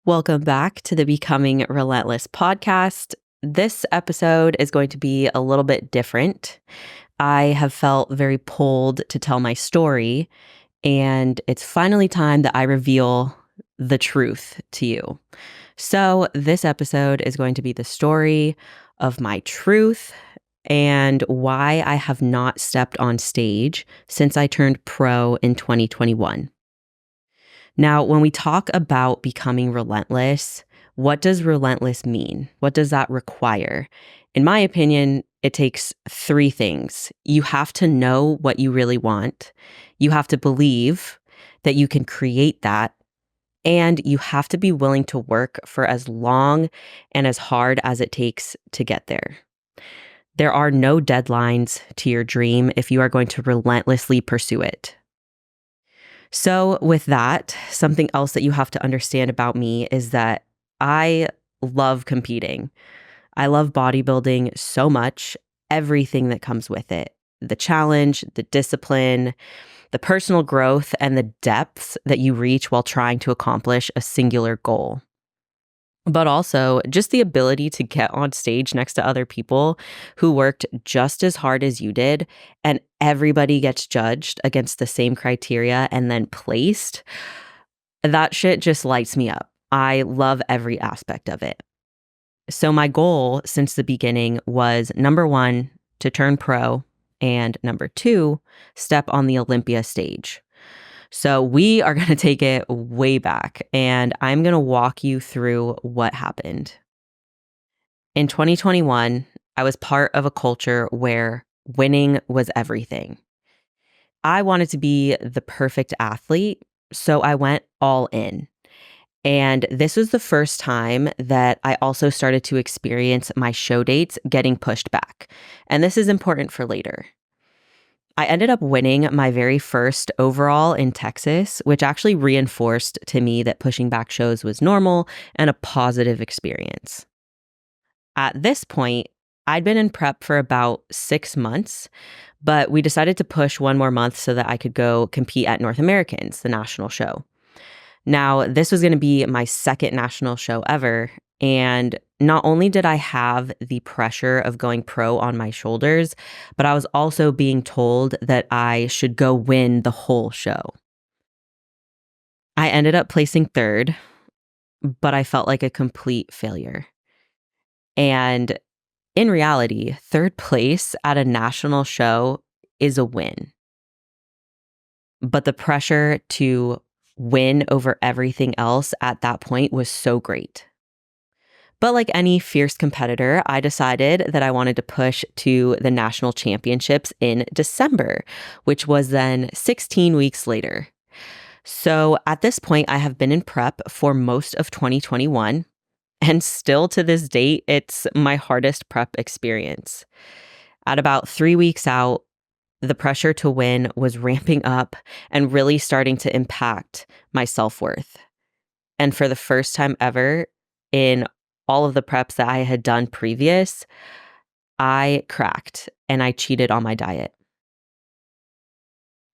Welcome back to the Becoming Relentless podcast. This episode is going to be a little bit different. I have felt very pulled to tell my story, and it's finally time that I reveal the truth to you. So, this episode is going to be the story of my truth and why I have not stepped on stage since I turned pro in 2021. Now, when we talk about becoming relentless, what does relentless mean? What does that require? In my opinion, it takes three things. You have to know what you really want. You have to believe that you can create that. And you have to be willing to work for as long and as hard as it takes to get there. There are no deadlines to your dream if you are going to relentlessly pursue it. So with that, something else that you have to understand about me is that I love competing. I love bodybuilding so much, everything that comes with it. The challenge, the discipline, the personal growth, and the depths that you reach while trying to accomplish a singular goal. But also just the ability to get on stage next to other people who worked just as hard as you did, and everybody gets judged against the same criteria and then placed. That shit just lights me up. I love every aspect of it. So my goal since the beginning was number one, to turn pro, and number two, step on the Olympia stage. So we are going to take it way back, and I'm going to walk you through what happened. In 2021, I was part of a culture where winning was everything. I wanted to be the perfect athlete, so I went all in. And this was the first time that I also started to experience my show dates getting pushed back. And this is important for later. I ended up winning my very first overall in Texas, which actually reinforced to me that pushing back shows was normal and a positive experience. At this point, I'd been in prep for about 6 months, but we decided to push one more month so that I could go compete at North Americans, the national show. Now, this was going to be my second national show ever, and not only did I have the pressure of going pro on my shoulders, but I was also being told that I should go win the whole show. I ended up placing third, but I felt like a complete failure. And in reality, third place at a national show is a win. But the pressure to win over everything else at that point was so great. But like any fierce competitor, I decided that I wanted to push to the national championships in December, which was then 16 weeks later. So at this point, I have been in prep for most of 2021, and still to this date, it's my hardest prep experience. At about 3 weeks out, the pressure to win was ramping up and really starting to impact my self-worth. And for the first time ever in all of the preps that I had done previous, I cracked and I cheated on my diet.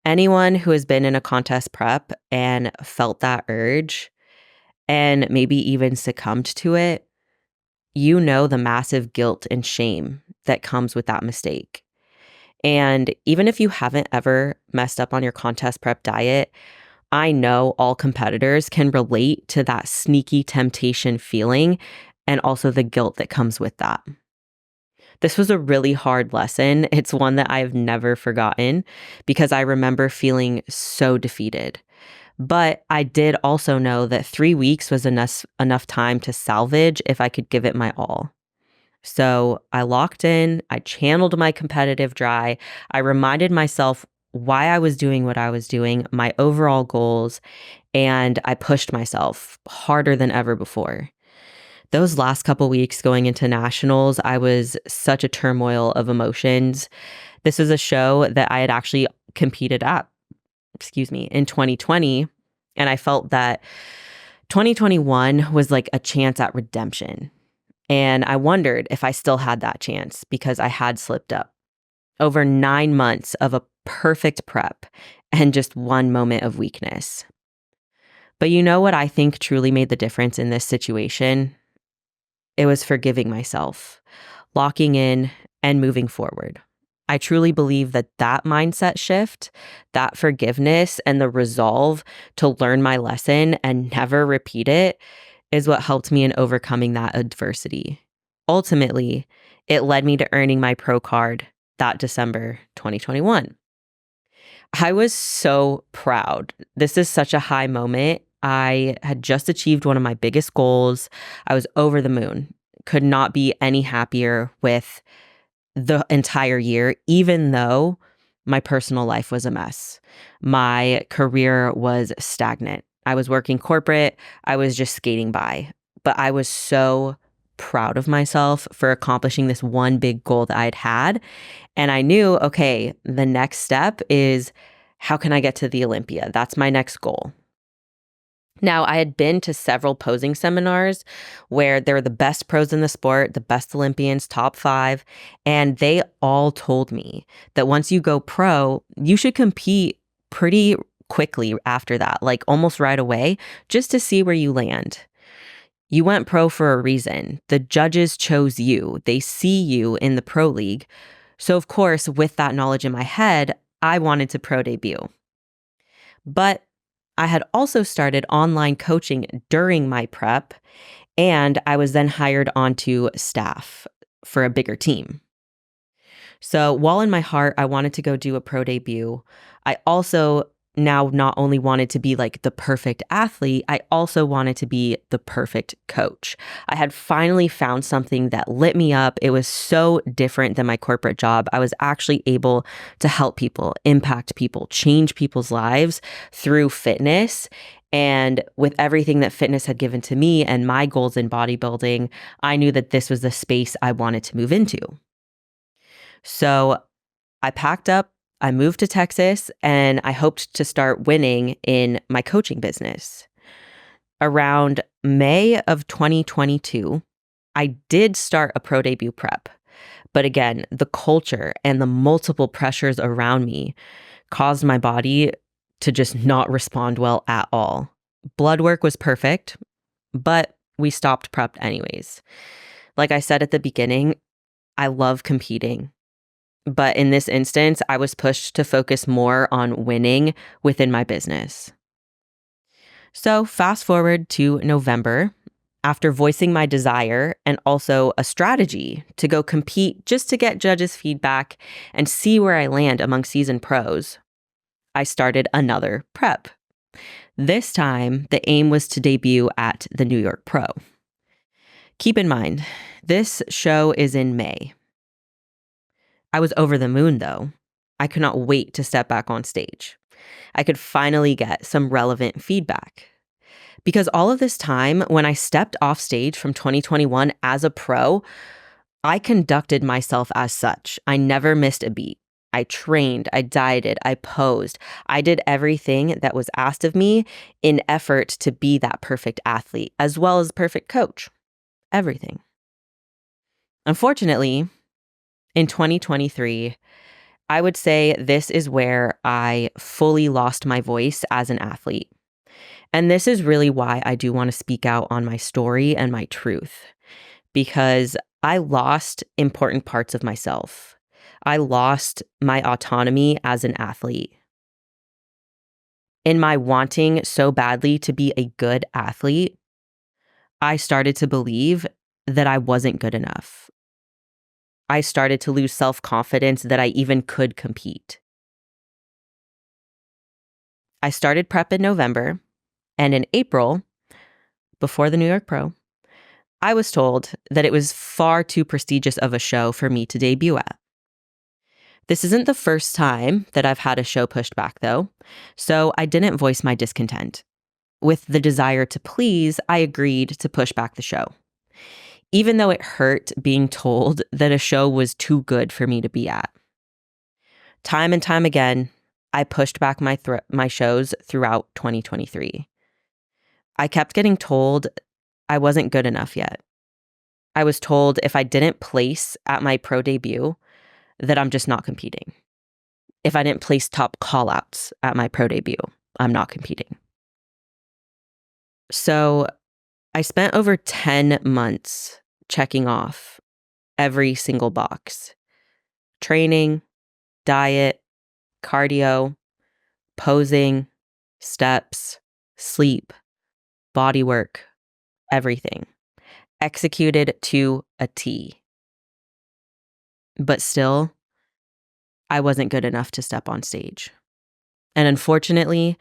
Anyone who has been in a contest prep and felt that urge and maybe even succumbed to it, you know the massive guilt and shame that comes with that mistake. And even if you haven't ever messed up on your contest prep diet, I know all competitors can relate to that sneaky temptation feeling and also the guilt that comes with that. This was a really hard lesson. It's one that I've never forgotten because I remember feeling so defeated. But I did also know that 3 weeks was enough time to salvage if I could give it my all. So I locked in, I channeled my competitive drive, I reminded myself why I was doing what I was doing, my overall goals, and I pushed myself harder than ever before. Those last couple weeks going into nationals, I was such a turmoil of emotions. This was a show that I had actually competed at, in 2020. And I felt that 2021 was like a chance at redemption. And I wondered if I still had that chance because I had slipped up. Over 9 months of a perfect prep and just one moment of weakness. But you know what I think truly made the difference in this situation? It was forgiving myself, locking in, and moving forward. I truly believe that that mindset shift, that forgiveness, and the resolve to learn my lesson and never repeat it is what helped me in overcoming that adversity. Ultimately, it led me to earning my pro card that December 2021. I was so proud. This is such a high moment. I had just achieved one of my biggest goals. I was over the moon. Could not be any happier with the entire year, even though my personal life was a mess. My career was stagnant. I was working corporate. I was just skating by. But I was so proud of myself for accomplishing this one big goal that I'd had. And I knew, okay, the next step is how can I get to the Olympia? That's my next goal. Now, I had been to several posing seminars where there were the best pros in the sport, the best Olympians, top 5, and they all told me that once you go pro, you should compete pretty quickly after that, like almost right away, just to see where you land. You went pro for a reason. The judges chose you. They see you in the pro league. So, of course, with that knowledge in my head, I wanted to pro debut. But I had also started online coaching during my prep, and I was then hired onto staff for a bigger team. So while in my heart, I wanted to go do a pro debut, I also now not only wanted to be like the perfect athlete, I also wanted to be the perfect coach. I had finally found something that lit me up. It was so different than my corporate job. I was actually able to help people, impact people, change people's lives through fitness. And with everything that fitness had given to me and my goals in bodybuilding, I knew that this was the space I wanted to move into. So I packed up, I moved to Texas, and I hoped to start winning in my coaching business. Around May of 2022, I did start a pro debut prep. But again, the culture and the multiple pressures around me caused my body to just not respond well at all. Blood work was perfect, but we stopped prep anyways. Like I said at the beginning, I love competing. But in this instance, I was pushed to focus more on winning within my business. So fast forward to November, after voicing my desire and also a strategy to go compete just to get judges' feedback and see where I land among seasoned pros, I started another prep. This time, the aim was to debut at the New York Pro. Keep in mind, this show is in May. I was over the moon, though. I could not wait to step back on stage. I could finally get some relevant feedback. Because all of this time, when I stepped off stage from 2021 as a pro, I conducted myself as such. I never missed a beat. I trained, I dieted, I posed. I did everything that was asked of me in effort to be that perfect athlete, as well as perfect coach. Everything. Unfortunately, in 2023, I would say this is where I fully lost my voice as an athlete. And this is really why I do want to speak out on my story and my truth, because I lost important parts of myself. I lost my autonomy as an athlete. In my wanting so badly to be a good athlete, I started to believe that I wasn't good enough. I started to lose self-confidence that I even could compete. I started prep in November, and in April, before the New York Pro, I was told that it was far too prestigious of a show for me to debut at. This isn't the first time that I've had a show pushed back, though, so I didn't voice my discontent. With the desire to please, I agreed to push back the show, even though it hurt being told that a show was too good for me to be at. Time and time again, I pushed back my shows throughout 2023. I kept getting told I wasn't good enough yet. I was told if I didn't place at my pro debut, that I'm just not competing. If I didn't place top callouts at my pro debut, I'm not competing. So I spent over 10 months checking off every single box: training, diet, cardio, posing, steps, sleep, body work, everything. Executed to a T. But still, I wasn't good enough to step on stage. And unfortunately,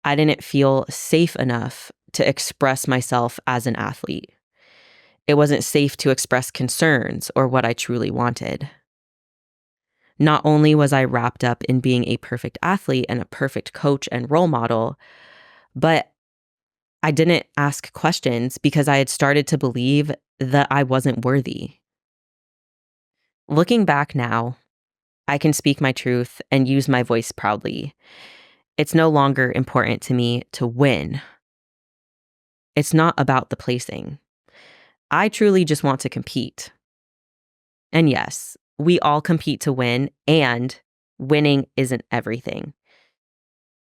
I didn't feel safe enough to express myself as an athlete. It wasn't safe to express concerns or what I truly wanted. Not only was I wrapped up in being a perfect athlete and a perfect coach and role model, but I didn't ask questions because I had started to believe that I wasn't worthy. Looking back now, I can speak my truth and use my voice proudly. It's no longer important to me to win. It's not about the placing. I truly just want to compete. And yes, we all compete to win, and winning isn't everything.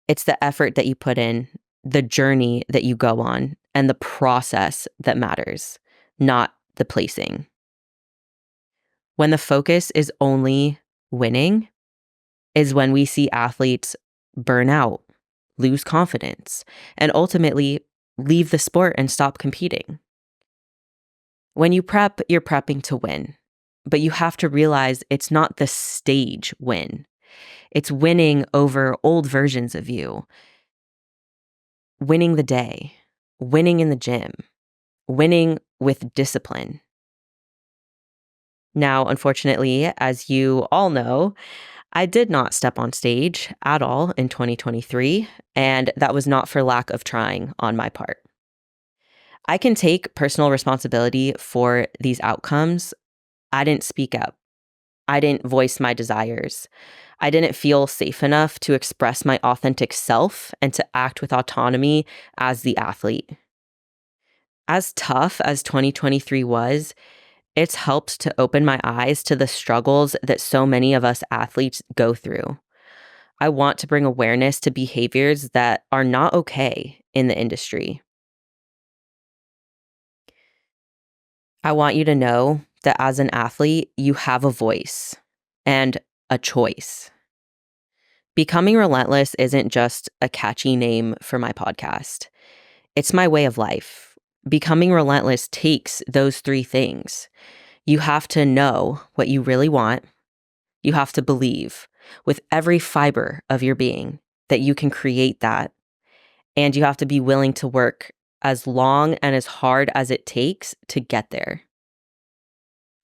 It's the effort that you put in, the journey that you go on, and the process that matters, not the placing. When the focus is only winning, is when we see athletes burn out, lose confidence, and ultimately leave the sport and stop competing. When you prep, you're prepping to win, but you have to realize it's not the stage win. It's winning over old versions of you, winning the day, winning in the gym, winning with discipline. Now, unfortunately, as you all know, I did not step on stage at all in 2023, and that was not for lack of trying on my part. I can take personal responsibility for these outcomes. I didn't speak up. I didn't voice my desires. I didn't feel safe enough to express my authentic self and to act with autonomy as the athlete. As tough as 2023 was, it's helped to open my eyes to the struggles that so many of us athletes go through. I want to bring awareness to behaviors that are not okay in the industry. I want you to know that as an athlete, you have a voice and a choice. Becoming Relentless isn't just a catchy name for my podcast. It's my way of life. Becoming Relentless takes those three things. You have to know what you really want. You have to believe with every fiber of your being that you can create that. And you have to be willing to work as long and as hard as it takes to get there.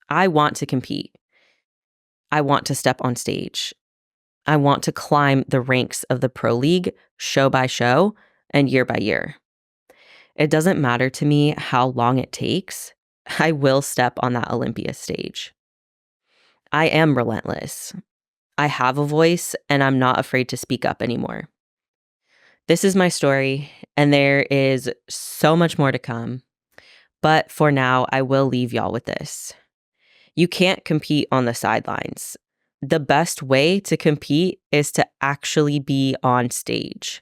I want to compete. I want to step on stage. I want to climb the ranks of the pro league show by show and year by year. It doesn't matter to me how long it takes. I will step on that Olympia stage. I am relentless. I have a voice and I'm not afraid to speak up anymore. This is my story, and there is so much more to come. But for now, I will leave y'all with this. You can't compete on the sidelines. The best way to compete is to actually be on stage.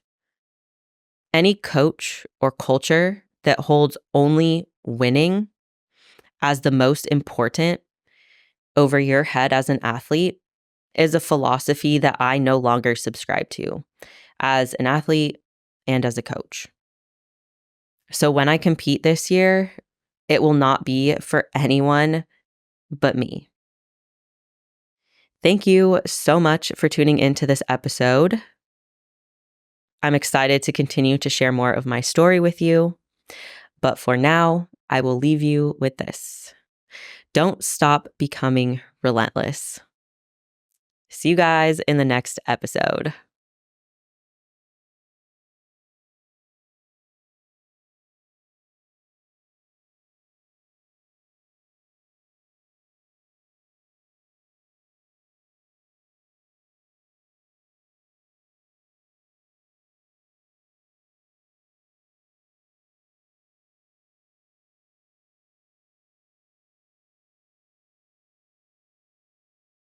Any coach or culture that holds only winning as the most important over your head as an athlete is a philosophy that I no longer subscribe to as an athlete and as a coach. So when I compete this year, it will not be for anyone but me. Thank you so much for tuning into this episode. I'm excited to continue to share more of my story with you. But for now, I will leave you with this. Don't stop becoming relentless. See you guys in the next episode.